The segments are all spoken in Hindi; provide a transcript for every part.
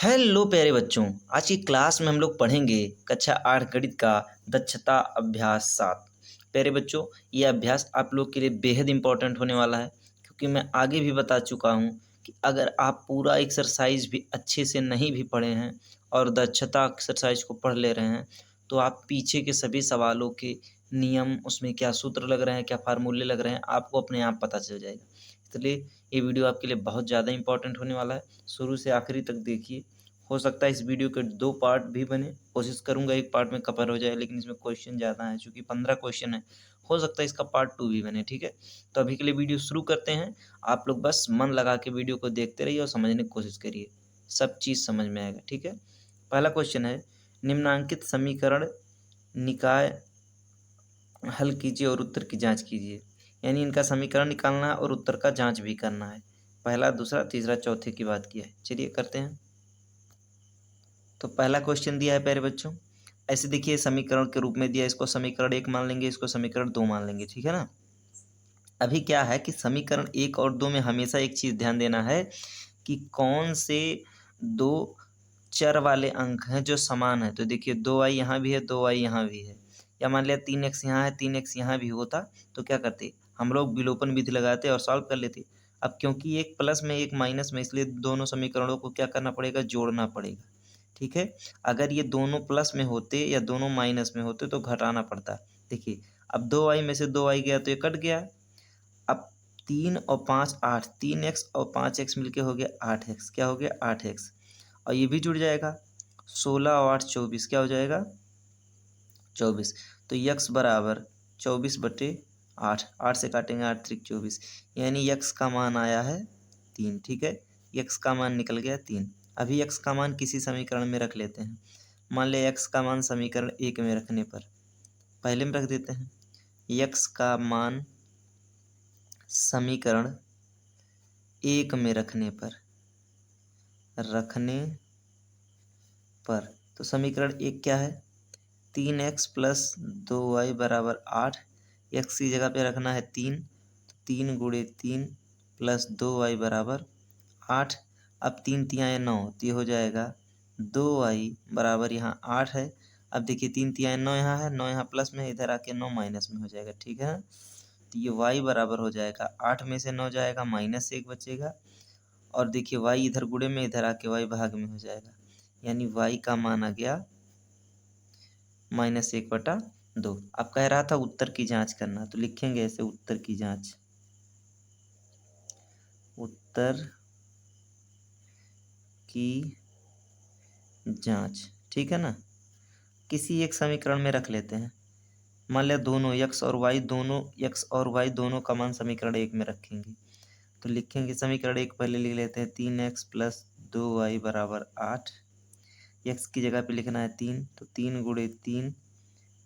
हेलो प्यारे बच्चों। आज की क्लास में हम लोग पढ़ेंगे कक्षा 8 गणित का दक्षता अभ्यास 7। प्यारे बच्चों, ये अभ्यास आप लोग के लिए बेहद इम्पोर्टेंट होने वाला है, क्योंकि मैं आगे भी बता चुका हूँ कि अगर आप पूरा एक्सरसाइज भी अच्छे से नहीं भी पढ़े हैं और दक्षता एक्सरसाइज को पढ़ ले रहे हैं, तो आप पीछे के सभी सवालों के नियम, उसमें क्या सूत्र लग रहे हैं, क्या फार्मूले लग रहे हैं, आपको अपने आप पता चल जाएगा। इसलिए ये वीडियो आपके लिए बहुत ज़्यादा इंपॉर्टेंट होने वाला है। शुरू से आखिरी तक देखिए। हो सकता है इस वीडियो के 2 पार्ट भी बने, कोशिश करूँगा एक पार्ट में कवर हो जाए, लेकिन इसमें क्वेश्चन ज़्यादा है, चूँकि 15 क्वेश्चन है। हो सकता है इसका पार्ट 2 भी बने, ठीक है? तो अभी के लिए वीडियो शुरू करते हैं। आप लोग बस मन लगा के वीडियो को देखते रहिए और समझने की कोशिश करिए, सब चीज़ समझ में आएगा, ठीक है? पहला क्वेश्चन है, निम्नांकित समीकरण निकाय हल कीजिए और उत्तर की जाँच कीजिए। यानी इनका समीकरण निकालना है और उत्तर का जाँच भी करना है। पहला, दूसरा, तीसरा, चौथे की बात की है। चलिए करते हैं। तो पहला क्वेश्चन दिया है प्यारे बच्चों, ऐसे देखिए समीकरण के रूप में दिया है। इसको समीकरण 1 मान लेंगे, इसको समीकरण 2 मान लेंगे, ठीक है ना? अभी क्या है कि समीकरण 1 और 2 में हमेशा एक चीज़ ध्यान देना है कि कौन से 2 चर वाले अंक हैं जो समान है। तो देखिए 2i यहाँ भी है, 2i यहाँ भी है, या मान लिया 3x यहाँ है, 3x यहाँ भी होता, तो क्या करते, हम लोग विलोपन विधि लगाते और सॉल्व कर लेते। अब क्योंकि एक प्लस में एक माइनस में, इसलिए दोनों समीकरणों को क्या करना पड़ेगा, जोड़ना पड़ेगा, ठीक है? अगर ये दोनों प्लस में होते या दोनों माइनस में होते तो घटाना पड़ता। देखिए अब 2i में से 2i गया तो ये कट गया। अब 3 और 5 8, 3x और 5x मिलके हो गया 8x। क्या हो गया, 8x। और ये भी जुड़ जाएगा, 16 और 8 24। क्या हो जाएगा, 24। तो यक्स बराबर 24/8। 8 से काटेंगे 8 त्रिक 24, यानी यक्स का मान आया है 3, ठीक है? यक्स का मान निकल गया 3। अभी यक्स का मान किसी समीकरण में रख लेते हैं। मान लिया यक्स का मान समीकरण 1 में रखने पर, पहले में रख देते हैं। यक्स का मान समीकरण 1 में रखने पर तो समीकरण 1 क्या है, 3x प्लस 2y बराबर 8। एक्स की जगह पे रखना है 3, तो 3 गुणे 3 प्लस 2y बराबर 8। अब 3 तियाएँ 9, तो ये हो जाएगा 2y बराबर यहाँ 8 है। अब देखिए 3 तियाएँ 9 यहाँ है, 9 यहाँ प्लस में है, इधर आके 9 माइनस में हो जाएगा, ठीक है ना? तो ये y बराबर हो जाएगा 8 में से 9 जाएगा, माइनस 1 बचेगा। और देखिए y इधर गुणे में, इधर आके y भाग में हो जाएगा, यानी y का मान आ गया -1/2। अब कह रहा था उत्तर की जांच करना, तो लिखेंगे ऐसे, उत्तर की जांच, उत्तर की जांच, ठीक है ना? किसी एक समीकरण में रख लेते हैं। मान लिया दोनों x और y दोनों का मान समीकरण 1 में रखेंगे, तो लिखेंगे समीकरण 1 पहले लिख लेते हैं, 3x प्लस 2y बराबर 8। x की जगह पे लिखना है 3, तो 3 गुणे 3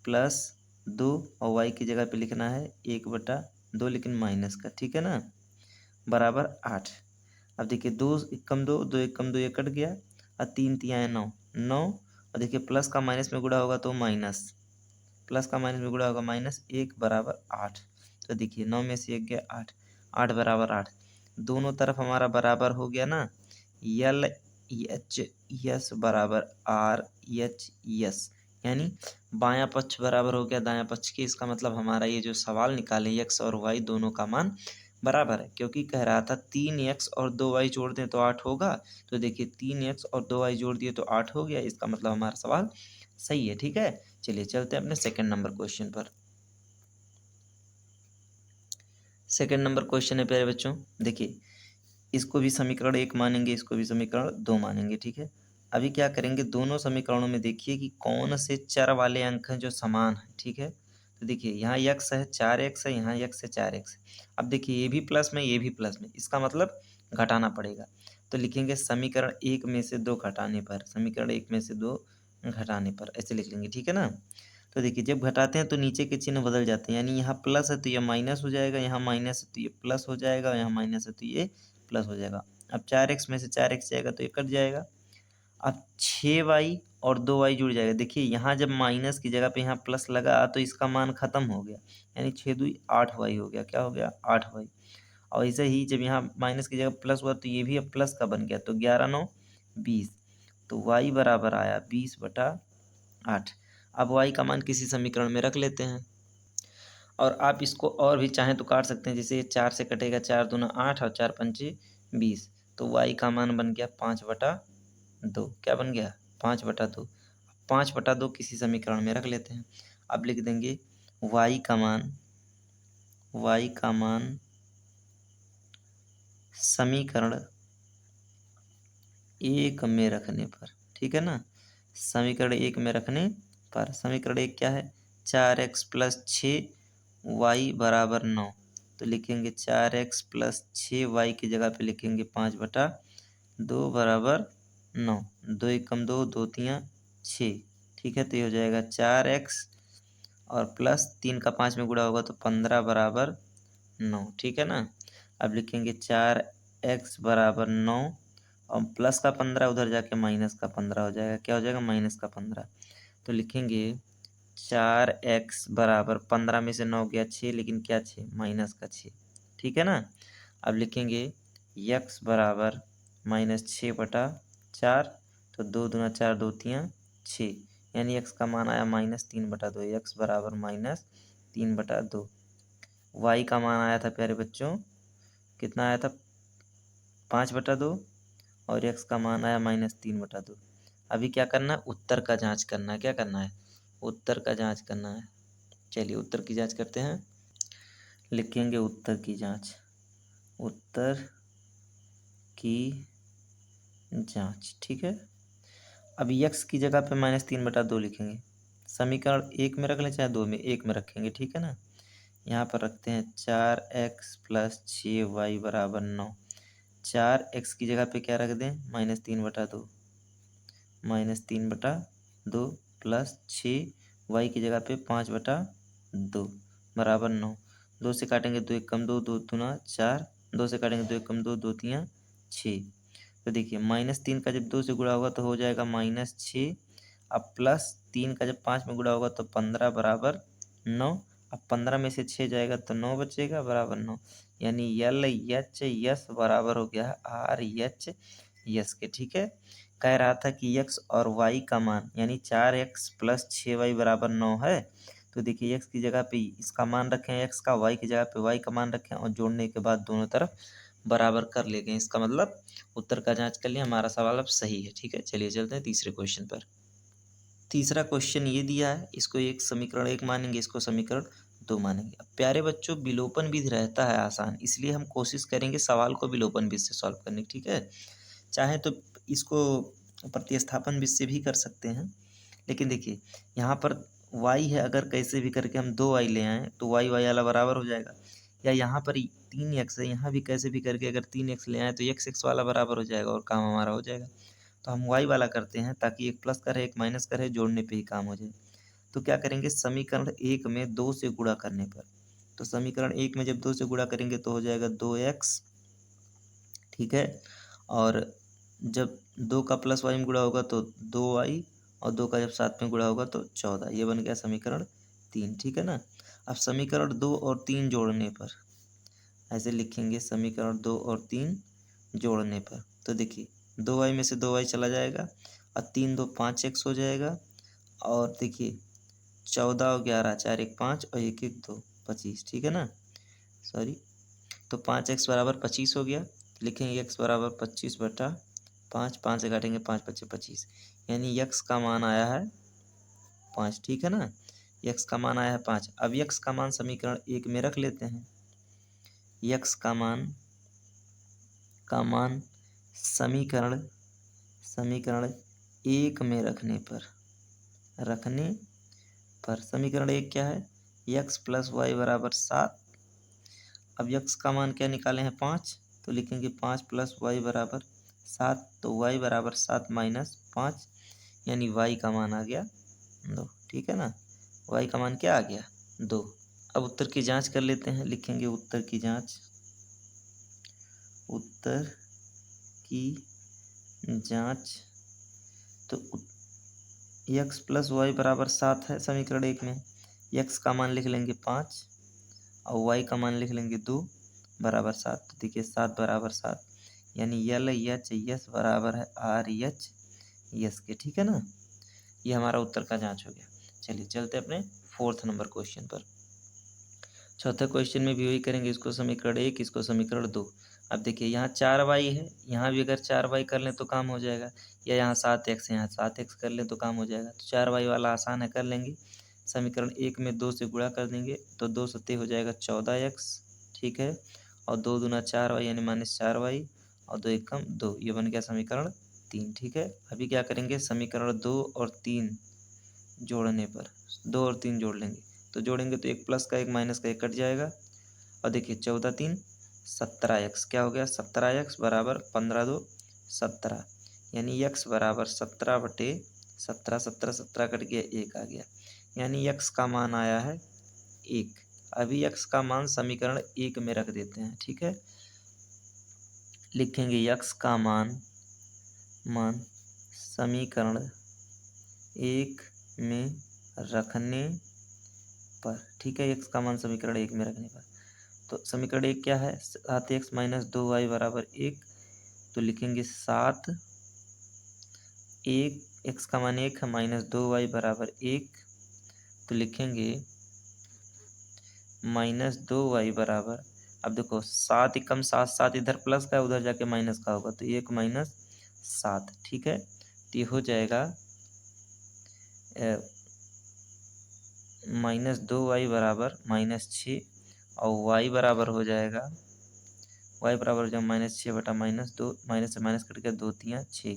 प्लस 2, और y की जगह पे लिखना है 1/2, लेकिन माइनस का, ठीक है ना, बराबर 8। अब देखिए 2 एकम 2, 2 एकम 2, ये कट गया। और 3 तियाएँ 9, 9, और देखिए प्लस का माइनस में गुणा होगा तो माइनस, प्लस का माइनस में गुणा होगा माइनस, 1 बराबर 8। तो देखिए 9 में से 1 गया 8, 8 बराबर 8। दोनों तरफ हमारा बराबर हो गया ना, यल एच यस बराबर आर एच यस, यानी बायां पक्ष बराबर हो गया दायां पक्ष के। इसका मतलब हमारा ये जो सवाल निकाले, एक्स और वाई दोनों का मान बराबर है, क्योंकि कह रहा था 3x और 2y जोड़ दें तो 8 होगा। तो देखिए 3x और 2y जोड़ दिए तो 8 हो गया। इसका मतलब हमारा सवाल सही है, ठीक है? चलिए चलते हैं अपने सेकंड नंबर क्वेश्चन पर। सेकंड नंबर क्वेश्चन है प्यारे बच्चों, देखिए इसको भी समीकरण 1 मानेंगे, इसको भी समीकरण 2 मानेंगे, ठीक है? अभी क्या करेंगे, दोनों समीकरणों में देखिए कि कौन से चर वाले अंक हैं जो समान हैं, ठीक है? तो देखिए यहाँ x है, 4x है, यहाँ x है, 4x है। अब देखिए ये भी प्लस में, ये भी प्लस में, इसका मतलब घटाना पड़ेगा। तो लिखेंगे समीकरण 1 में से 2 घटाने पर, समीकरण 1 में से 2 घटाने पर, ऐसे लिख लेंगे, ठीक है ना? तो देखिए जब घटाते हैं तो नीचे के चिन्ह बदल जाते हैं, यानी यहाँ प्लस है तो ये माइनस हो जाएगा, यहाँ माइनस है तो ये प्लस हो जाएगा, यहाँ माइनस है तो ये प्लस हो जाएगा। अब 4x में से 4x जाएगा तो ये कट जाएगा। अब 6y और 2y जुड़ जाएगा। देखिए यहाँ जब माइनस की जगह पे यहाँ प्लस लगा तो इसका मान खत्म हो गया, यानी 6 दूई 8y हो गया। क्या हो गया, 8y। और ऐसे ही जब यहाँ माइनस की जगह प्लस हुआ तो ये भी अब प्लस का बन गया, तो 11 9 20। तो y बराबर आया 20/8। अब y का मान किसी समीकरण में रख लेते हैं और आप इसको और भी चाहें तो काट सकते हैं। जैसे 4 से कटेगा 4 दूना 8 और 4 पंचे 20, तो y का मान बन गया 5/2। क्या बन गया? 5/2। 5/2 किसी समीकरण में रख लेते हैं। अब लिख देंगे y का मान समीकरण 1 में रखने पर, ठीक है ना, समीकरण 1 में रखने पर, समीकरण 1 क्या है? 4x + 6y बराबर 9। तो लिखेंगे 4x + 6y की जगह पे लिखेंगे 5/2 बराबर 9। 2 एकम 2, 2 तियाँ 6, ठीक है। तो ये हो जाएगा 4x और प्लस 3 का 5 में गुणा होगा तो 15 बराबर 9, ठीक है ना। अब लिखेंगे 4x बराबर 9 और प्लस का 15 उधर जाके माइनस का 15 हो जाएगा। क्या हो जाएगा? माइनस का 15। तो लिखेंगे 4x बराबर 15 में से 9 गया 6, लेकिन क्या 6? माइनस का 6, ठीक है ना। अब लिखेंगे x बराबर -6/4। तो 2 दूना 4, 2 तियाँ 6, यानी x का मान आया -3/2। x बराबर -3/2। y का मान आया था प्यारे बच्चों, कितना आया था? 5/2 और x का मान आया -3/2। अभी क्या करना है? उत्तर का जांच करना है। क्या करना है? उत्तर का जांच करना है। चलिए उत्तर की जांच करते हैं। लिखेंगे उत्तर की जांच, उत्तर की जांच, ठीक है। अब x की जगह पे -3/2 लिखेंगे। समीकरण 1 में रख लें चाहे 2 में, 1 में रखेंगे, ठीक है ना। यहाँ पर रखते हैं 4x + 6y बराबर 9। 4x की जगह पे क्या रख दें? -3/2, -3/2 प्लस 6y की जगह पे 5/2 बराबर 9। 2 से काटेंगे 2 एकम 2, 2 दूना 4, 2 से काटेंगे 2 एकम 2, 2 तियाँ 6। तो देखिए -3 का जब 2 से गुणा होगा तो हो जाएगा -6। अब प्लस 3 का जब 5 में गुणा होगा तो 15 बराबर 9। अब 15 में से 6 जाएगा तो 9 बचेगा बराबर 9, यानी LHS बराबर हो गया RH के, ठीक है। कह रहा था कि x और y का मान यानी 4x + 6y बराबर 9 है। तो देखिए x की जगह पे इसका मान रखें x का, y की जगह पे y का मान रखें और जोड़ने के बाद दोनों तरफ बराबर कर ले गए। इसका मतलब उत्तर का जांच कर लिया, हमारा सवाल अब सही है, ठीक है। चलिए चलते हैं तीसरे क्वेश्चन पर। तीसरा क्वेश्चन ये दिया है, इसको एक समीकरण 1 मानेंगे, इसको समीकरण 2 मानेंगे। अब प्यारे बच्चों विलोपन विधि रहता है आसान, इसलिए हम कोशिश करेंगे सवाल को विलोपन विधि से सॉल्व करने की, ठीक है। चाहे तो इसको प्रतिस्थापन विधि से भी कर सकते हैं, लेकिन देखिए यहाँ पर y है, अगर कैसे भी करके हम 2y ले आएँ तो y वाला बराबर हो जाएगा। या यहाँ पर 3x है, यहाँ भी कैसे भी करके अगर 3x ले आएँ तो x वाला बराबर हो जाएगा और काम हमारा हो जाएगा। तो हम y वाला करते हैं ताकि एक प्लस का रहे एक माइनस का रहे, जोड़ने पे ही काम हो जाए। तो क्या करेंगे? समीकरण 1 में 2 से गुणा करने पर, तो समीकरण 1 में जब 2 से गुणा करेंगे तो हो जाएगा 2x, ठीक है। और जब 2 का प्लस y में गुणा होगा तो 2y और 2 का जब साथ में गुणा होगा तो 14। ये बन गया समीकरण 3, ठीक है ना। अब समीकरण 2 और 3 जोड़ने पर ऐसे लिखेंगे, समीकरण 2 और 3 जोड़ने पर तो देखिए 2y में से 2y चला जाएगा और 3 2 5x हो जाएगा। और देखिए 14 और 11 4 1 5 और 1 1 2 25, ठीक है ना, सॉरी। तो 5x बराबर 25 हो गया। लिखेंगे x बराबर 25/5, 5 से काटेंगे 5 5 25, यानी x का मान आया है 5, ठीक है ना। x का मान आया है 5। अब x का मान समीकरण 1 में रख लेते हैं। x का मान समीकरण 1 में रखने पर समीकरण 1 क्या है? x + y बराबर 7। अब x का मान क्या निकाले हैं? 5, तो लिखेंगे 5 + y बराबर 7। तो y बराबर 7 - 5, यानी y का मान आ गया 2, ठीक है ना। y का मान क्या आ गया? 2। अब उत्तर की जांच कर लेते हैं। लिखेंगे उत्तर की जांच, उत्तर की जांच। तो x + y बराबर 7 है समीकरण 1 में। x का मान लिख लेंगे 5 और y का मान लिख लेंगे 2 बराबर 7। तो देखिए 7 बराबर 7, यानी LHS बराबर है RH, यस के, ठीक है ना। ये हमारा उत्तर का जांच हो गया। चलिए चलते अपने 4th नंबर क्वेश्चन पर। चौथे क्वेश्चन में भी वही करेंगे, इसको समीकरण 1, इसको समीकरण 2। अब देखिए यहाँ 4y है, यहाँ भी अगर 4y कर लें तो काम हो जाएगा, या यहाँ 7x है, यहाँ 7x कर लें तो काम हो जाएगा। तो 4y वाला आसान है, कर लेंगे। समीकरण 1 में 2 से गुणा कर देंगे तो 2 सत्ते हो जाएगा 14x, ठीक है। और 2 दूना 4y यानी -4y, और 2 एकम 2, ये बन गया समीकरण 3, ठीक है। अभी क्या करेंगे, समीकरण 2 और 3 जोड़ने पर 2 और 3 जोड़ लेंगे, तो जोड़ेंगे तो एक प्लस का एक माइनस का एक कट जाएगा। और देखिए 14 3 17x, क्या हो गया 17x बराबर 15 2 17, यानी x बराबर 17/17, 17 17 कट गया, 1 आ गया, यानी x का मान आया है 1। अभी x का मान समीकरण 1 में रख देते हैं, ठीक है। लिखेंगे x का मान समीकरण 1 में रखने पर, ठीक है। x का मान समीकरण 1 में रखने पर, तो समीकरण 1 क्या है, 7x - 2y बराबर 1, तो लिखेंगे 7, 1 x का मान 1 है, -2y बराबर 1, तो लिखेंगे -2y बराबर, अब देखो 7 एकम 7, 7 इधर प्लस का है, उधर जाके माइनस का होगा, तो 1 - 7, ठीक है। तो ये हो जाएगा -2y बराबर -6, और y बराबर हो जाएगा, y बराबर हो जाएगा -6/-2, माइनस से माइनस कट गया, 2 3 6,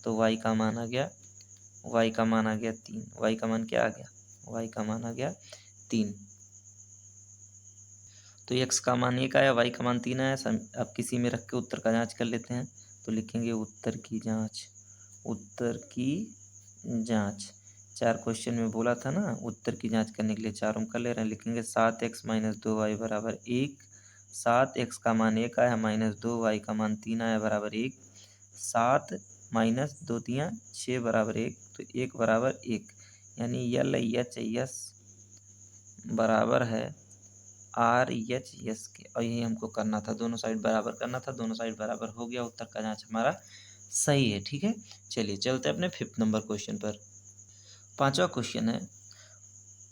तो y का मान आ गया 3। y का मान क्या आ गया, y का मान आ गया 3। तो x का मान 1 आया, y का मान 3 आया। अब किसी में रख के उत्तर का जांच कर लेते हैं, तो लिखेंगे उत्तर की जांच। 4 क्वेश्चन में बोला था ना उत्तर की जांच करने के लिए, 4 हम कर ले रहे हैं। लिखेंगे 7x - 2y बराबर 1, 7x का मान 1 आया, -2y का मान 3 आया बराबर 1, 7 - 2 3 6 बराबर 1, तो 1 बराबर 1, यानी LHS बराबर है RHS के। और यही हमको करना था, दोनों साइड बराबर करना था, दोनों साइड बराबर हो गया, उत्तर का जांच हमारा सही है, ठीक है। चलिए चलते हैं अपने 5th नंबर क्वेश्चन पर। 5वां क्वेश्चन है,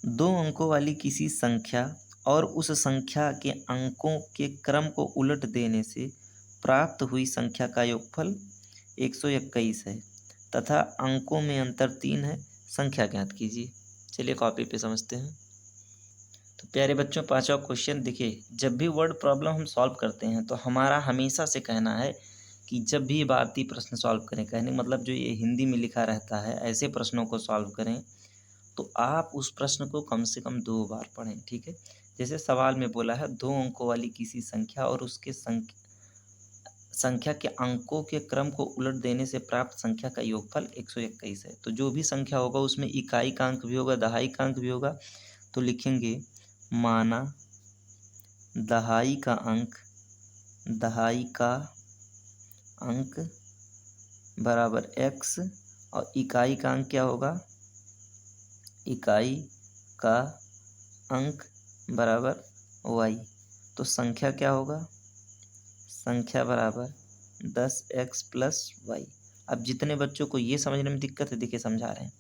2 अंकों वाली किसी संख्या और उस संख्या के अंकों के क्रम को उलट देने से प्राप्त हुई संख्या का योगफल 121 है तथा अंकों में अंतर 3 है, संख्या ज्ञात कीजिए। चलिए कॉपी पे समझते हैं। तो प्यारे बच्चों 5वां क्वेश्चन देखिए, जब भी वर्ड प्रॉब्लम हम सॉल्व करते हैं तो हमारा हमेशा से कहना है कि जब भी भारतीय प्रश्न सॉल्व करें, कहने मतलब जो ये हिंदी में लिखा रहता है ऐसे प्रश्नों को सॉल्व करें तो आप उस प्रश्न को कम से कम 2 बार पढ़ें, ठीक है। जैसे सवाल में बोला है 2 अंकों वाली किसी संख्या और उसके संख्या के अंकों के क्रम को उलट देने से प्राप्त संख्या का योगफल 121 है। तो जो भी संख्या होगा उसमें इकाई का अंक भी होगा, दहाई का अंक भी होगा, तो लिखेंगे माना दहाई का अंक बराबर x, और इकाई का अंक क्या होगा, इकाई का अंक बराबर y। तो संख्या क्या होगा, संख्या बराबर 10x + y। अब जितने बच्चों को ये समझने में दिक्कत है, देखिए समझा रहे हैं।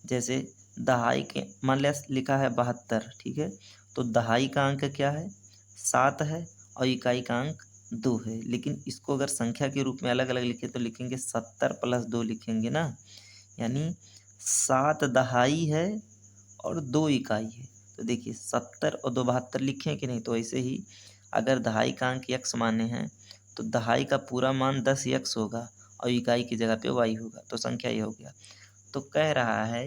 जैसे दहाई के मान लिया लिखा है 72, ठीक है। तो दहाई का अंक क्या है, 7 है, और इकाई का अंक 2 है। लेकिन इसको अगर संख्या के रूप में अलग अलग लिखे तो लिखेंगे 70 + 2 लिखेंगे ना, यानी 7 दहाई है और 2 इकाई है। तो देखिए 70 और 2 72 लिखे कि नहीं, तो ऐसे ही अगर दहाई का अंक x माने हैं तो दहाई का पूरा मान 10x होगा और इकाई की जगह पे y होगा, तो संख्या ये हो गया। तो कह रहा है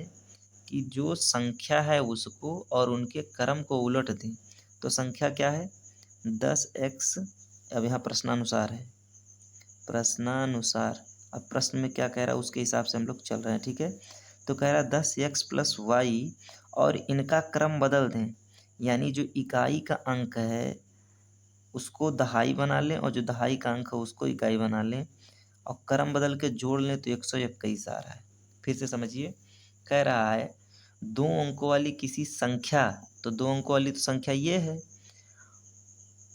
कि जो संख्या है उसको और उनके क्रम को उलट दें, तो संख्या क्या है 10x। अब यहाँ प्रश्नानुसार है, प्रश्नानुसार अब प्रश्न में क्या कह रहा है उसके हिसाब से हम लोग चल रहे हैं, ठीक है। तो कह रहा है 10x + y और इनका क्रम बदल दें, यानी जो इकाई का अंक है उसको दहाई बना लें और जो दहाई का अंक है उसको इकाई बना लें और क्रम बदल के जोड़ लें तो 121 आ रहा है। फिर से समझिए, कह रहा है 2 अंकों वाली किसी संख्या, तो 2 अंकों वाली तो संख्या ये है,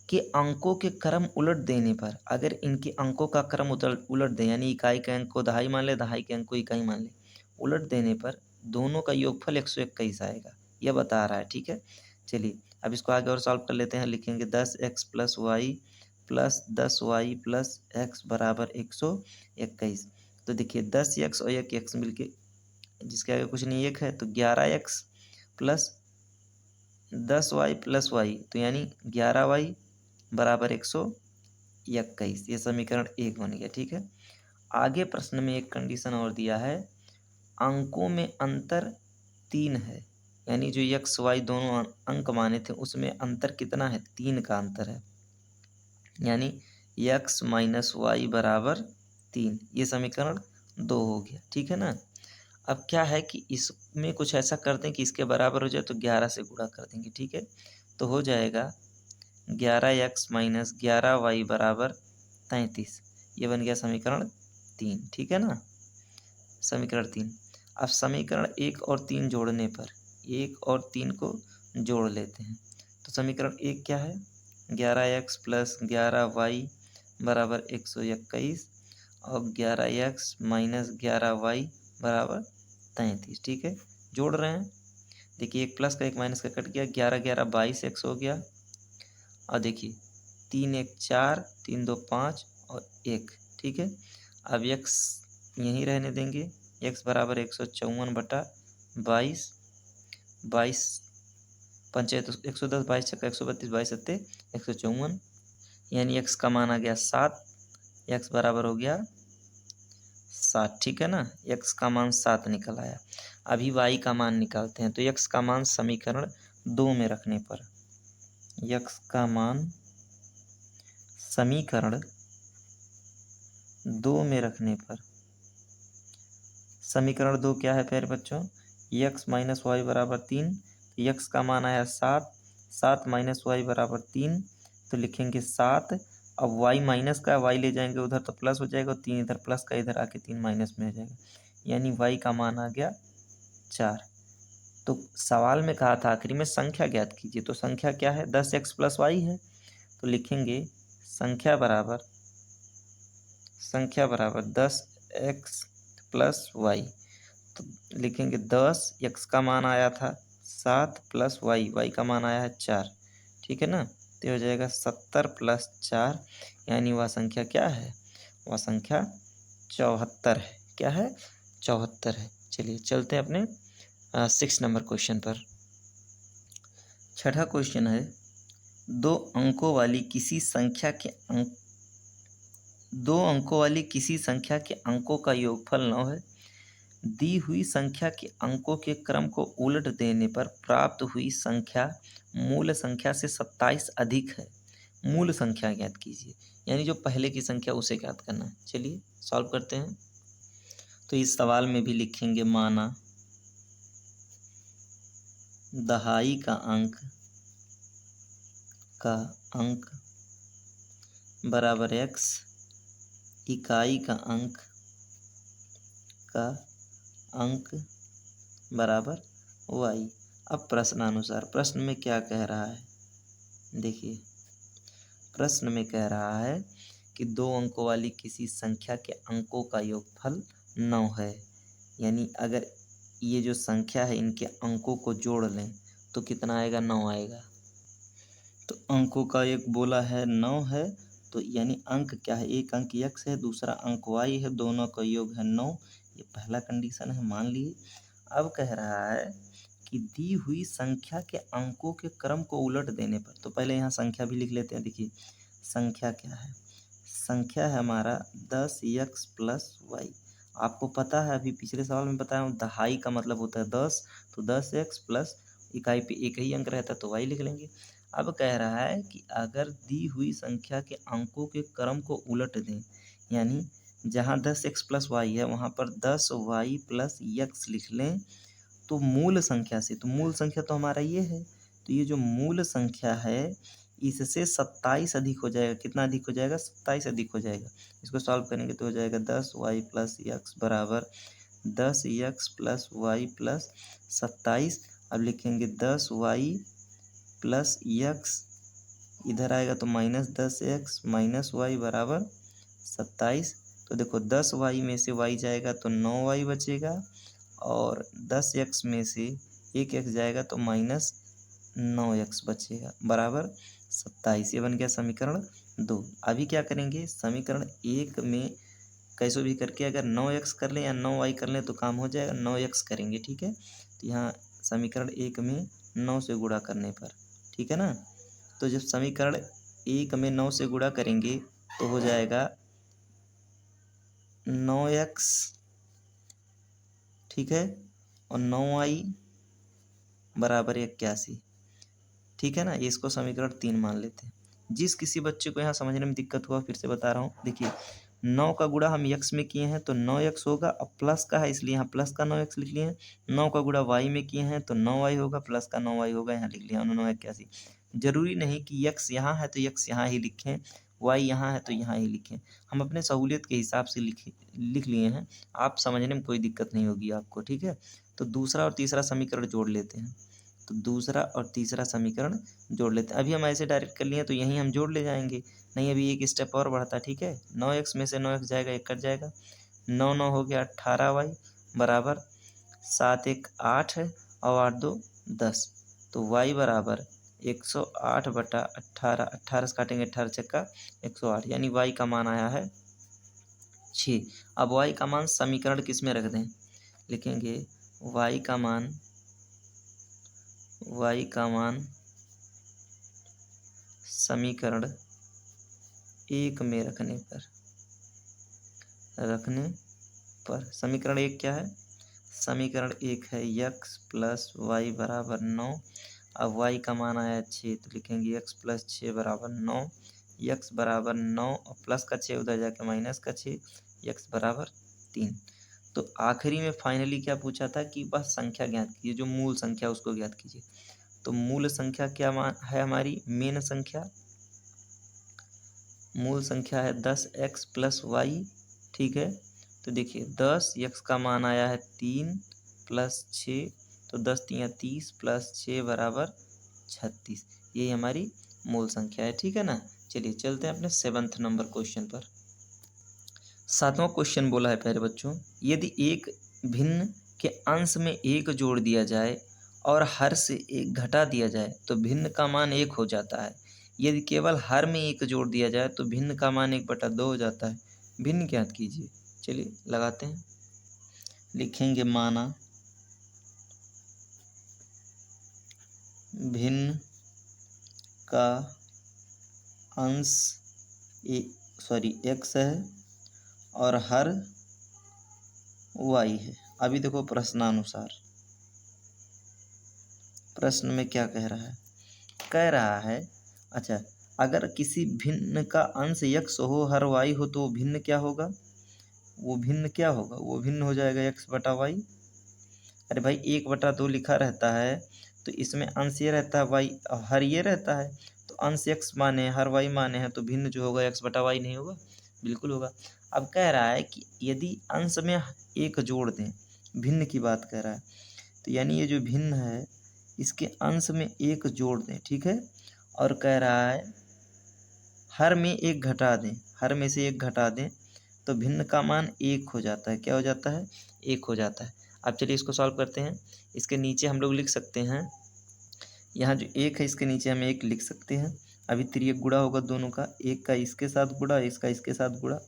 के अंकों के क्रम उलट देने पर, अगर इनके अंकों का क्रम उलट दें, यानी इकाई के अंक को दहाई मान ले, दहाई के अंक को इकाई मान ले, उलट देने पर दोनों का योगफल 121 आएगा, यह बता रहा है। ठीक है, चलिए अब इसको आगे और सॉल्व कर लेते हैं। लिखेंगे 10x plus Y plus 10y plus X बराबर 121। तो देखिए 10x और 1x मिलके, जिसके आगे कुछ नहीं एक है, तो 11x plus 10y plus Y, तो यानी 11y बराबर 121। ये समीकरण 1 बन गया। ठीक है, आगे प्रश्न में एक कंडीशन और दिया है, अंकों में अंतर 3 है, यानी जो एक्स वाई दोनों अंक माने थे उसमें अंतर कितना है, 3 का अंतर है, यानी x माइनस वाई बराबर 3। ये समीकरण 2 हो गया। ठीक है ना। अब क्या है कि इसमें कुछ ऐसा कर दें कि इसके बराबर हो जाए, तो 11 से गुणा कर देंगे। ठीक है, तो हो जाएगा 11x माइनस 11y बराबर 33। ये बन गया समीकरण 3। ठीक है ना, समीकरण 3। अब समीकरण 1 और 3 जोड़ने पर, 1 और 3 को जोड़ लेते हैं, तो समीकरण 1 क्या है, 11x प्लस 11y बराबर 121 और 11x माइनस 11y बराबर 33। ठीक है, जोड़ रहे हैं। देखिए एक प्लस का एक माइनस का कट गया, 11 11 22 एक्स हो गया। और देखिए 3 1 4, 3 2 5 और 1। ठीक है, अब एक्स यहीं रहने देंगे, एक्स बराबर 154/22, 22 पंचे तो 110, 22 छक्का 132, 22 सत्ते 154, यानी एक्स का मान आ गया 7, एक्स बराबर हो गया 7। ठीक है ना, एक्स का मान 7 निकल आया। अभी वाई का मान निकालते हैं, तो एक्स का मान समीकरण 2 में रखने पर, एक्स का मान समीकरण 2 में रखने पर, समीकरण 2 क्या है प्यारे बच्चों, एक्स माइनस वाई बराबर 3, एक्स का मान आया 7, 7 माइनस वाई बराबर 3, तो लिखेंगे 7। अब वाई माइनस का, वाई ले जाएंगे उधर तो प्लस हो जाएगा, और 3 इधर प्लस का इधर आके 3 माइनस में हो जाएगा, यानी वाई का मान आ गया 4। तो सवाल में कहा था आखिरी में संख्या ज्ञात कीजिए, तो संख्या क्या है, 10x प्लस वाई है, तो लिखेंगे संख्या बराबर 10x प्लस वाई। तो लिखेंगे 10, एक्स का मान आया था 7 प्लस वाई, वाई का मान आया है 4। ठीक है ना, तो हो जाएगा 70 प्लस 4, यानी वह संख्या क्या है, वह संख्या 74 है। क्या है, 74 है। चलिए चलते हैं अपने 6 नंबर क्वेश्चन पर। छठा क्वेश्चन है, दो अंकों वाली किसी संख्या के अंकों का योगफल 9 है। दी हुई संख्या के अंकों के क्रम को उलट देने पर प्राप्त हुई संख्या मूल संख्या से 27 अधिक है। मूल संख्या ज्ञात कीजिए, यानी जो पहले की संख्या उसे ज्ञात करना है। चलिए सॉल्व करते हैं। तो इस सवाल में भी लिखेंगे, माना दहाई का अंक बराबर x, इकाई का अंक बराबर y। अब प्रश्नानुसार, प्रश्न में क्या कह रहा है, देखिए प्रश्न में कह रहा है कि दो अंकों वाली किसी संख्या के अंकों का योगफल 9 है, यानी अगर ये जो संख्या है इनके अंकों को जोड़ लें तो कितना आएगा, 9 आएगा। तो अंकों का एक बोला है 9 है, तो यानी अंक क्या है, एक अंक x है, दूसरा अंक y है, दोनों का योग है 9। ये पहला कंडीशन है, मान लिए। अब कह रहा है कि दी हुई संख्या के अंकों के क्रम को उलट देने पर, तो पहले यहाँ संख्या भी लिख लेते हैं। देखिए संख्या क्या है, संख्या है हमारा 10x प्लस वाई। आपको पता है, अभी पिछले सवाल में बताया हूँ, दहाई का मतलब होता है 10, तो 10x प्लस इकाई पे एक ही अंक रहता है तो वाई लिख लेंगे। अब कह रहा है कि अगर दी हुई संख्या के अंकों के क्रम को उलट दें, यानी जहाँ 10x प्लस वाई है वहाँ पर 10y प्लस x लिख लें, तो मूल संख्या से, तो मूल संख्या तो हमारा ये है, तो ये जो मूल संख्या है इससे 27 अधिक हो जाएगा। कितना अधिक हो जाएगा, 27 अधिक हो जाएगा। इसको सॉल्व करेंगे तो हो जाएगा 10y प्लस x बराबर 10x प्लस वाई प्लस 27। अब लिखेंगे 10y प्लस x इधर आएगा तो -10x माइनस वाई बराबर 27। तो देखो 10y में से y जाएगा तो 9y बचेगा, और 10x में से 1x जाएगा तो -9x बचेगा बराबर 27। ये बन गया समीकरण 2। अभी क्या करेंगे, समीकरण 1 में कैसे भी करके अगर 9x कर लें या 9y कर लें तो काम हो जाएगा। 9x करेंगे, ठीक है। तो यहाँ समीकरण 1 में 9 से गुणा करने पर, ठीक है ना। तो जब समीकरण 1 में 9 से गुणा करेंगे तो हो जाएगा 9x, ठीक है, और 9y बराबर 81, ठीक है ना। ये इसको समीकरण 3 मान लेते हैं। जिस किसी बच्चे को यहाँ समझने में दिक्कत हुआ, फिर से बता रहा हूँ, देखिए 9 का गुणा हम x में किए हैं तो 9x होगा, अब प्लस का है इसलिए यहाँ प्लस का 9x लिख लिए हैं। 9 का गुणा y में किए हैं तो 9y होगा, प्लस का 9y होगा, यहाँ लिख लिया 981। जरूरी नहीं कि x यहाँ है तो x यहाँ ही लिखें, y यहाँ है तो यहाँ ही लिखें, हम अपने सहूलियत के हिसाब से लिख लिए हैं। आप समझने में कोई दिक्कत नहीं होगी आपको, ठीक है। तो दूसरा और तीसरा समीकरण जोड़ लेते हैं। तो दूसरा और तीसरा समीकरण जोड़ लेते हैं। अभी हम ऐसे डायरेक्ट कर लिए तो यहीं हम जोड़ ले जाएंगे, नहीं अभी एक स्टेप और बढ़ता, ठीक है। 9x में से 9x जाएगा, एक कट जाएगा, 9 9 हो गया 18y बराबर 7 1 8 है, और 8 2 10। तो y बराबर 108/18, 18 से काटेंगे 18 छक्का 108, यानी y का मान आया है 6। अब y का मान समीकरण किस में रख दें, लिखेंगे y का मान समीकरण 1 में रखने पर समीकरण 1 क्या है, समीकरण 1 है x प्लस वाई बराबर 9। अब y का मान आया 6 तो लिखेंगे x प्लस 6 बराबर 9, x बराबर 9 और प्लस का 6 उधर जाके माइनस का 6, x बराबर 3। तो आखिरी में फाइनली क्या पूछा था कि बस संख्या ज्ञात कीजिए, जो मूल संख्या उसको ज्ञात कीजिए। तो मूल संख्या क्या है हमारी, मेन संख्या, मूल संख्या है 10x प्लस वाई, ठीक है। तो देखिए 10x का मान आया है 3 प्लस 6, तो 10 3 30 प्लस 6 बराबर 36। ये हमारी मूल संख्या है, ठीक है ना। चलिए चलते हैं अपने 7th नंबर क्वेश्चन पर। 7वां क्वेश्चन बोला है प्यारे बच्चों, यदि एक भिन्न के अंश में 1 जोड़ दिया जाए और हर से 1 घटा दिया जाए तो भिन्न का मान 1 हो जाता है। यदि केवल हर में 1 जोड़ दिया जाए तो भिन्न का मान 1/2 हो जाता है। भिन्न ज्ञात कीजिए। चलिए लगाते हैं, लिखेंगे माना भिन्न का अंश x है और हर y है। अभी देखो प्रश्नानुसार, प्रश्न में क्या कह रहा है, अच्छा, अगर किसी भिन्न का अंश x हो हर y हो तो भिन्न क्या होगा, वो भिन्न हो जाएगा x/y। अरे भाई 1/2 लिखा रहता है तो इसमें अंश ये रहता है y और हर ये रहता है, तो अंश x माने हर y माने हैं तो भिन्न जो होगा x/y नहीं होगा, बिल्कुल होगा। अब कह रहा है कि यदि अंश में 1 जोड़ दें, भिन्न की बात कह रहा है, तो यानी ये जो भिन्न है इसके अंश में 1 जोड़ दें, ठीक है। और कह रहा है हर में 1 घटा दें, हर में से 1 घटा दें तो भिन्न का मान 1 हो जाता है। क्या हो जाता है, 1 हो जाता है। अब चलिए इसको सॉल्व करते हैं। इसके नीचे हम लोग लिख सकते हैं, यहाँ जो 1 है इसके नीचे हम 1 लिख सकते हैं। अभी तिर्यक गुणा होगा दोनों का, 1 का इसके साथ गुणा, इसका इसके साथ गुणा,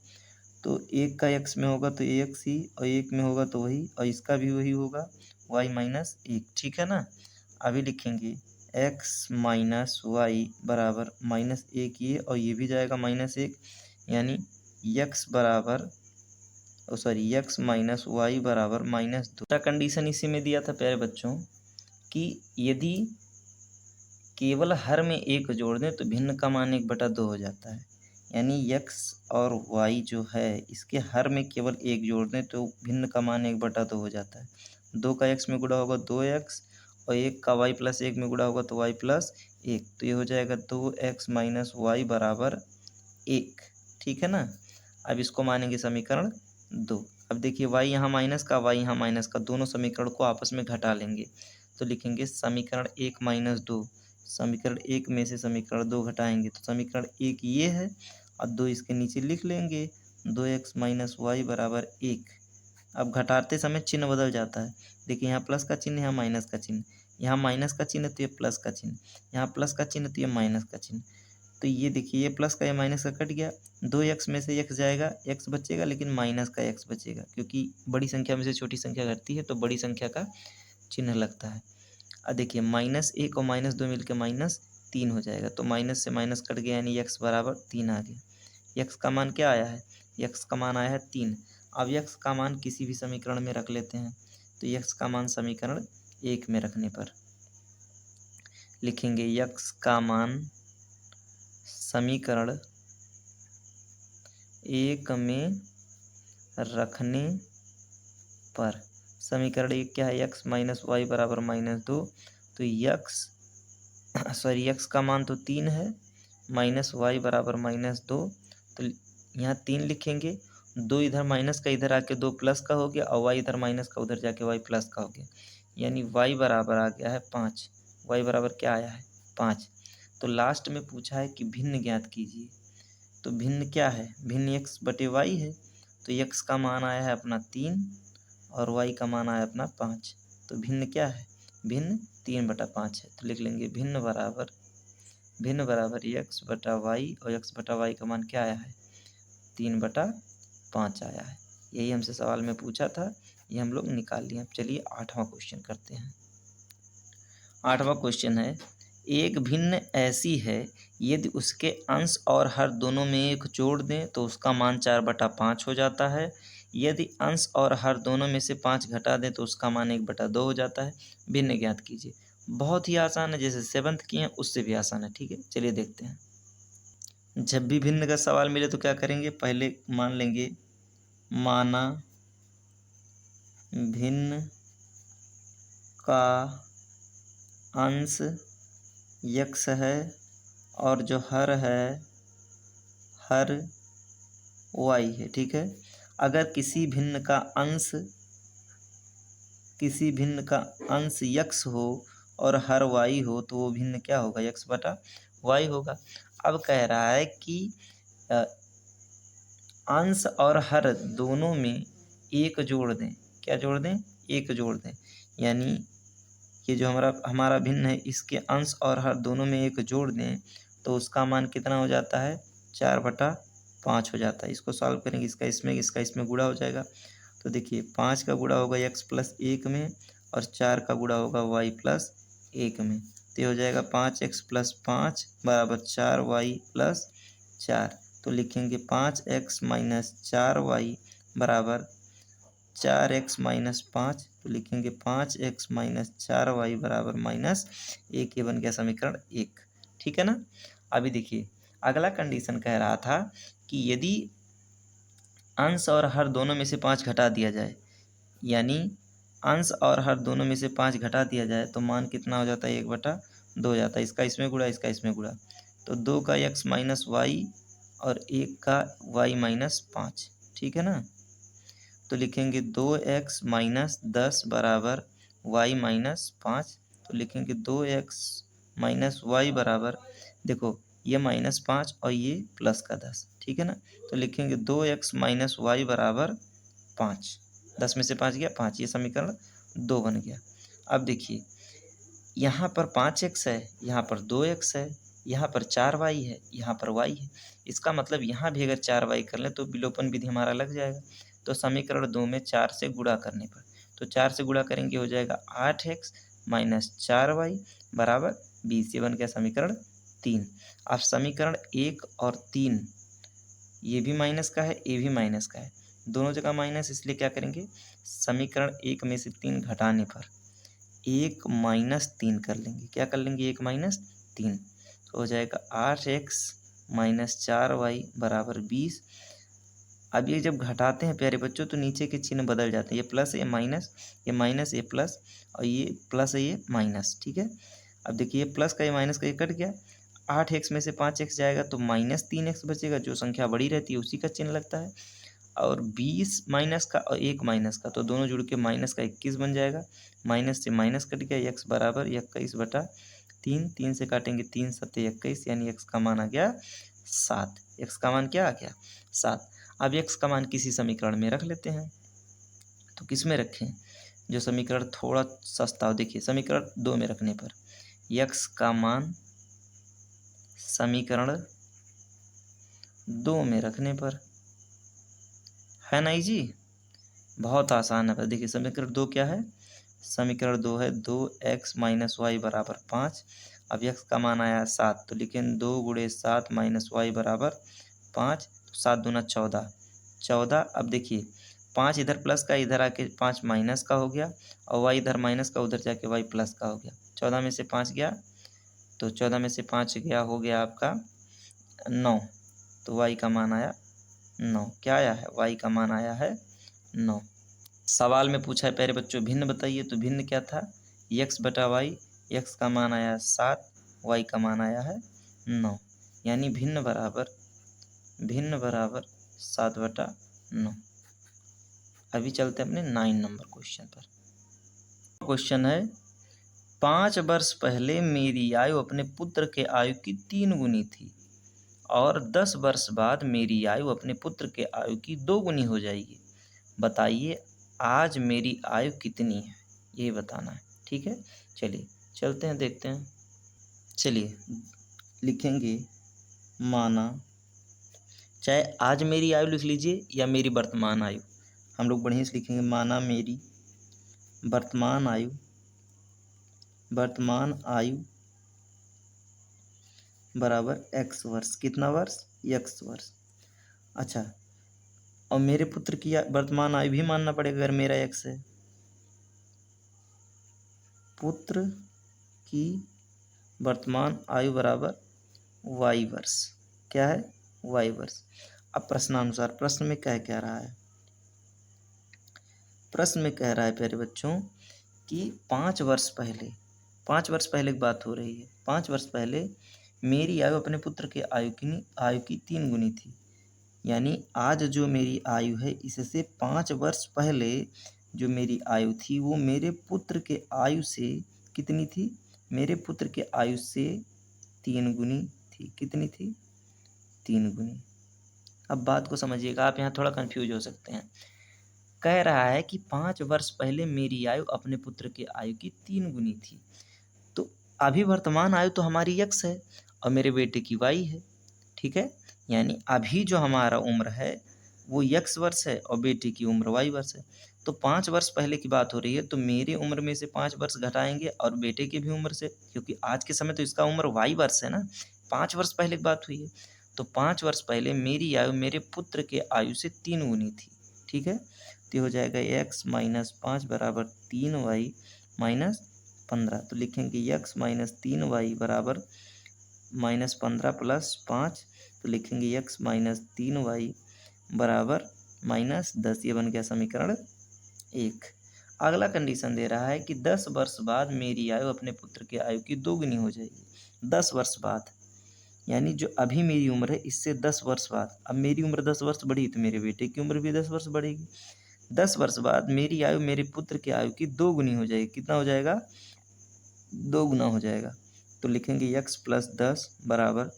तो 1 का x में होगा तो ax ही, और 1 में होगा तो वही, और इसका भी वही होगा y-1, ठीक है ना। अभी लिखेंगे x माइनस वाई बराबर -1 ये, और ये भी जाएगा -1, यानी x माइनस वाई बराबर -2। कंडीशन इसी में दिया था प्यारे बच्चों कि यदि केवल हर में 1 जोड़ दें तो भिन्न का मान 1/2 हो जाता है। यानी x और y जो है इसके हर में केवल 1 जोड़ दें तो भिन्न का मान 1/2 हो जाता है। 2 का x में गुणा होगा 2x, और 1 का y प्लस 1 में गुणा होगा तो y प्लस 1, तो ये हो जाएगा 2x माइनस वाई बराबर 1, ठीक है ना। अब इसको मानेंगे समीकरण 2। अब देखिए y यहाँ माइनस का, y यहाँ माइनस का, दोनों समीकरण को आपस में घटा लेंगे तो लिखेंगे समीकरण 1 - 2 समीकरण 1 में से समीकरण 2 घटाएंगे तो समीकरण 1 ये है और 2 इसके नीचे लिख लेंगे। 2x माइनस वाई बराबर 1। अब घटाते समय चिन्ह बदल जाता है। देखिए यहाँ प्लस का चिन्ह, यहाँ माइनस का चिन्ह, यहाँ माइनस का चिन्ह तो ये प्लस का चिन्ह, यहाँ प्लस का चिन्ह तो ये माइनस का चिन्ह। तो ये देखिए ये प्लस का ये माइनस का कट गया, 2x में से x जाएगा, x बचेगा, लेकिन माइनस का x बचेगा, क्योंकि बड़ी संख्या में से छोटी संख्या घटती है तो बड़ी संख्या का चिन्ह लगता है। अब देखिए -1 और -2 मिलकर -3 हो जाएगा, तो माइनस से माइनस कट गया यानी x बराबर 3 आ गया। x का मान क्या आया है? x का मान आया है 3। अब x का मान किसी भी समीकरण में रख लेते हैं, तो x का मान समीकरण 1 में रखने पर लिखेंगे x का मान समीकरण 1 में रखने पर। समीकरण 1 क्या है? x माइनस वाई बराबर -2, तो x का मान तो 3 है, माइनस वाई बराबर -2, तो यहाँ 3 लिखेंगे। 2 इधर माइनस का इधर आके 2 प्लस का हो गया और y इधर माइनस का उधर जाके y प्लस का हो गया, यानी y बराबर आ गया है 5। y बराबर क्या आया है? 5। तो लास्ट में पूछा है कि भिन्न ज्ञात कीजिए, तो भिन्न क्या है? भिन्न x बटे y है, तो x का मान आया है अपना 3 और y का मान आया अपना 5। तो भिन्न क्या है? भिन्न 3/5 है, तो लिख लेंगे भिन्न बराबर x बटा y, और x बटा y का मान क्या आया है? 3/5 आया है। यही हमसे सवाल में पूछा था, ये हम लोग निकाल लिए। अब चलिए 8वां क्वेश्चन करते हैं। 8वां क्वेश्चन है, एक भिन्न ऐसी है यदि उसके अंश और हर दोनों में 1 जोड़ दें तो उसका मान 4/5 हो जाता है। यदि अंश और हर दोनों में से 5 घटा दें तो उसका मान 1/2 हो जाता है। भिन्न ज्ञात कीजिए। बहुत ही आसान है, जैसे 7th किए हैं उससे भी आसान है। ठीक है, चलिए देखते हैं। जब भी भिन्न का सवाल मिले तो क्या करेंगे? पहले मान लेंगे माना भिन्न का अंश x है और जो हर है हर y है। ठीक है, अगर किसी भिन्न का अंश x हो और हर y हो तो वो भिन्न क्या होगा? x बटा y होगा। अब कह रहा है कि अंश और हर दोनों में 1 जोड़ दें। क्या जोड़ दें? 1 जोड़ दें, यानी ये जो हमारा भिन्न है इसके अंश और हर दोनों में 1 जोड़ दें तो उसका मान कितना हो जाता है? 4/5 हो जाता है। इसको सॉल्व करेंगे, इसका इसमें गुणा हो जाएगा। तो देखिए 5 का गुणा होगा x प्लस 1 में और 4 का गुणा होगा y प्लस 1 में, तो ये हो जाएगा 5x प्लस 5 बराबर 4y प्लस 4। तो लिखेंगे 5x माइनस 4y बराबर 4x माइनस 5, तो लिखेंगे 5x माइनस 4y बराबर -1। ये बन गया समीकरण 1। ठीक है ना। अभी देखिए अगला कंडीशन कह रहा था कि यदि अंश और हर दोनों में से 5 घटा दिया जाए, यानी अंश और हर दोनों में से 5 घटा दिया जाए तो मान कितना हो जाता है? 1/2 हो जाता है। इसका इसमें गुणा, इसका इसमें गुणा, तो 2 का x माइनस वाई और 1 का y माइनस 5। ठीक है ना। तो लिखेंगे 2x माइनस 10 बराबर y माइनस 5, तो लिखेंगे 2x माइनस वाई बराबर, देखो ये -5 और ये प्लस का 10। ठीक है ना, तो लिखेंगे 2x माइनस वाई बराबर 5। 10 में से 5 गया 5, ये समीकरण 2 बन गया। अब देखिए यहाँ पर 5x है, यहाँ पर 2x है, यहाँ पर 4y है, यहाँ पर y है। इसका मतलब यहाँ भी अगर 4y कर लें तो विलोपन विधि हमारा लग जाएगा। तो समीकरण 2 में 4 से गुणा करने पर, तो 4 से गुणा करेंगे हो जाएगा 8x माइनस 4y बराबर 20। ये बन गया समीकरण 3। अब समीकरण 1 और 3 ये भी माइनस का है, ये भी माइनस का है, दोनों जगह माइनस, इसलिए क्या करेंगे? समीकरण 1 में से 3 घटाने पर 1 माइनस 3 कर लेंगे। क्या कर लेंगे? 1 माइनस 3, तो हो जाएगा 8x माइनस 4y बराबर 20। अब ये जब घटाते हैं प्यारे बच्चों तो नीचे के चिन्ह बदल जाते हैं, ये प्लस ये माइनस, ये माइनस ये प्लस, और ये प्लस है ये माइनस। ठीक है, अब देखिए ये प्लस का ये माइनस का ये कट गया, 8x में से 5x जाएगा तो -3x बचेगा। जो संख्या बड़ी रहती है उसी का चिन्ह लगता है। और 20 माइनस का और 1 माइनस का, तो दोनों जुड़ के माइनस का 21 बन जाएगा। माइनस से माइनस कट गया, x बराबर 21/3 3, 3 से काटेंगे 3 7 21, यानी x का मान आ गया 7। x का मान क्या आ गया 7। अब x का मान किसी समीकरण में रख लेते हैं। तो किस में रखें, जो समीकरण थोड़ा सस्ता हो। देखिए समीकरण 2 में रखने पर x का मान समीकरण 2 में रखने पर है ना जी, बहुत आसान है। पर देखिए समीकरण 2 क्या है, समीकरण 2 है 2x माइनस वाई बराबर 5। अब x का मान आया 7, तो लिखें 2 गुणे 7 माइनस वाई बराबर 5। 7 दूना 14, 14। अब देखिए 5 इधर प्लस का, इधर आके 5 माइनस का हो गया, और y इधर माइनस का, उधर जाके y प्लस का हो गया। 14 में से 5 गया, तो 14 में से 5 गया, हो गया आपका 9। तो y का मान आया 9। क्या आया है, y का मान आया है 9। सवाल में पूछा है प्यारे बच्चों भिन्न बताइए, तो भिन्न क्या था, x बटा वाई। x का मान आया 7, y का मान आया है 9, यानी भिन्न बराबर 7 बटा 9। अभी चलते हैं अपने 9 नंबर क्वेश्चन पर। क्वेश्चन है 5 वर्ष पहले मेरी आयु अपने पुत्र के आयु की 3 गुनी थी, और 10 वर्ष बाद मेरी आयु अपने पुत्र के आयु की 2 गुनी हो जाएगी। बताइए आज मेरी आयु कितनी है, ये बताना है। ठीक है, चलिए चलते हैं देखते हैं। चलिए लिखेंगे माना, चाहे आज मेरी आयु लिख लीजिए या मेरी वर्तमान आयु, हम लोग बढ़िया से लिखेंगे। माना मेरी वर्तमान आयु बराबर x वर्ष। कितना वर्ष, x वर्ष। अच्छा, और मेरे पुत्र की वर्तमान आयु भी मानना पड़ेगा अगर मेरा x है। पुत्र की वर्तमान आयु बराबर y वर्ष। क्या है, y वर्ष। अब प्रश्नानुसार प्रश्न में क्या कह रहा है, प्रश्न में कह रहा है प्यारे बच्चों कि 5 वर्ष पहले की बात हो रही है। 5 वर्ष पहले मेरी आयु अपने पुत्र के आयु की 3 गुनी थी, यानी आज जो मेरी आयु है इससे 5 वर्ष पहले जो मेरी आयु थी वो मेरे पुत्र के आयु से कितनी थी, मेरे पुत्र के आयु से 3 गुनी थी। कितनी थी, 3 गुनी। अब बात को समझिएगा, आप यहाँ थोड़ा कंफ्यूज हो सकते हैं। कह रहा है कि 5 वर्ष पहले मेरी आयु अपने पुत्र के आयु की 3 गुनी थी, तो अभी वर्तमान आयु तो हमारी x है और मेरे बेटे की y है। ठीक है, यानी अभी जो हमारा उम्र है वो x वर्ष है और बेटे की उम्र y वर्ष है। तो 5 वर्ष पहले की बात हो रही है, तो मेरी उम्र में से 5 वर्ष घटाएंगे और बेटे की भी उम्र से, क्योंकि आज के समय तो इसका उम्र y वर्ष है ना, 5 वर्ष पहले की बात हुई है। तो 5 वर्ष पहले मेरी आयु मेरे पुत्र के आयु से 3 गुनी थी। ठीक है, तो हो जाएगा x माइनस 5 बराबर 3y माइनस 15। तो लिखेंगे x माइनस 3y बराबर माइनस 15 प्लस 5, तो लिखेंगे x माइनस 3y बराबर माइनस 10। ये बन गया समीकरण 1। अगला कंडीशन दे रहा है कि 10 वर्ष बाद मेरी आयु अपने पुत्र की आयु की 2 गुनी हो जाएगी। 10 वर्ष बाद, यानी जो अभी मेरी उम्र है इससे 10 वर्ष बाद, अब मेरी उम्र 10 वर्ष बढ़ी तो मेरे बेटे की उम्र भी 10 वर्ष बढ़ेगी। 10 वर्ष बाद मेरी आयु मेरे पुत्र की आयु की 2 गुनी हो जाएगी। कितना हो जाएगा, 2 गुना हो जाएगा। तो लिखेंगे x प्लस 10 बराबर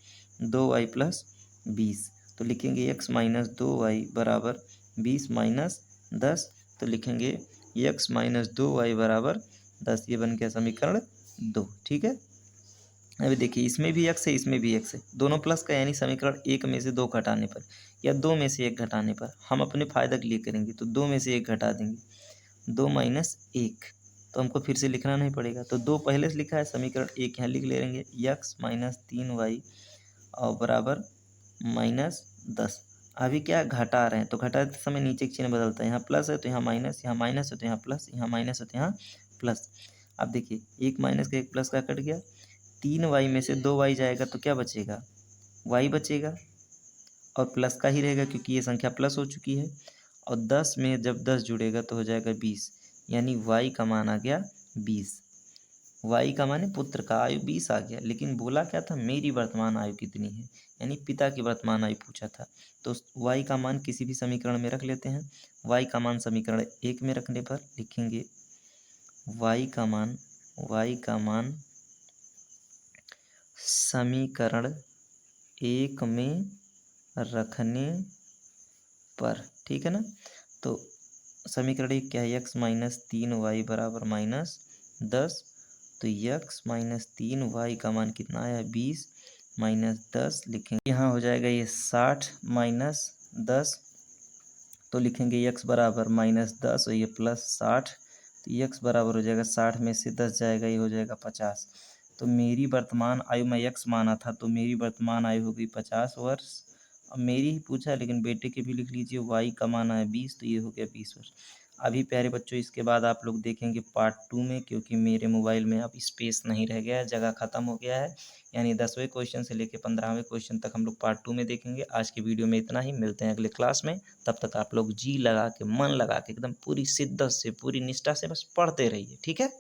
2y प्लस 20। तो लिखेंगे x माइनस 2y बराबर 20 माइनस 10। तो लिखेंगे x माइनस 2y बराबर 10। ये बन गया समीकरण 2। ठीक है, अभी देखिए इसमें भी x है, इसमें भी x है, दोनों प्लस का, यानी समीकरण 1 में से 2 घटाने पर या 2 में से 1 घटाने पर हम अपने फायदा के लिए करेंगे, तो 2 में से 1 घटा देंगे। 2 माइनस 1, तो हमको फिर से लिखना नहीं पड़ेगा, तो 2 पहले से लिखा है, समीकरण 1 यहाँ लिख लेंगे। x माइनस 3y और बराबर माइनस 10। अभी क्या घटा रहे हैं, तो घटाते समय नीचे के चिन्ह बदलता है, यहाँ प्लस है तो यहाँ माइनस, यहाँ माइनस है तो यहाँ प्लस, यहाँ माइनस है तो यहाँ प्लस। अब देखिए 1 माइनस का 1 प्लस का कट गया, 3y में से 2y जाएगा तो क्या बचेगा, y बचेगा, और प्लस का ही रहेगा क्योंकि ये संख्या प्लस हो चुकी है। और 10 में जब 10 जुड़ेगा तो हो जाएगा 20, यानी y का मान आ गया 20। y का माने पुत्र का आयु 20 आ गया, लेकिन बोला क्या था, मेरी वर्तमान आयु कितनी है, यानी पिता की वर्तमान आयु पूछा था। तो y का मान किसी भी समीकरण में रख लेते हैं। y का मान समीकरण 1 में रखने पर लिखेंगे y का मान समीकरण एक में रखने पर, ठीक है ना। तो समीकरण एक क्या है, एक्स माइनस 3y बराबर -10। तो एक्स माइनस 3y का मान कितना आया, 20 -10 लिखेंगे। यहाँ हो जाएगा ये 60 -10, तो लिखेंगे एक्स बराबर -10 और ये +60। तो एक्स बराबर हो जाएगा 60 में से 10 जाएगा, ये हो जाएगा 50। तो मेरी वर्तमान आयु, मैं एक्स माना था तो मेरी वर्तमान आयु हो गई 50 वर्ष। अब मेरी ही पूछा है, लेकिन बेटे के भी लिख लीजिए, वाई का माना है 20, तो ये हो गया 20 वर्ष। अभी प्यारे बच्चों इसके बाद आप लोग देखेंगे पार्ट 2 में, क्योंकि मेरे मोबाइल में अब स्पेस नहीं रह गया है, जगह ख़त्म हो गया है। यानी 10वें क्वेश्चन से लेकर 15वें क्वेश्चन तक हम लोग पार्ट 2 में देखेंगे। आज की वीडियो में इतना ही, मिलते हैं अगले क्लास में। तब तक आप लोग जी लगा के, मन लगा के, एकदम पूरी शिद्दत से, पूरी निष्ठा से बस पढ़ते रहिए, ठीक है।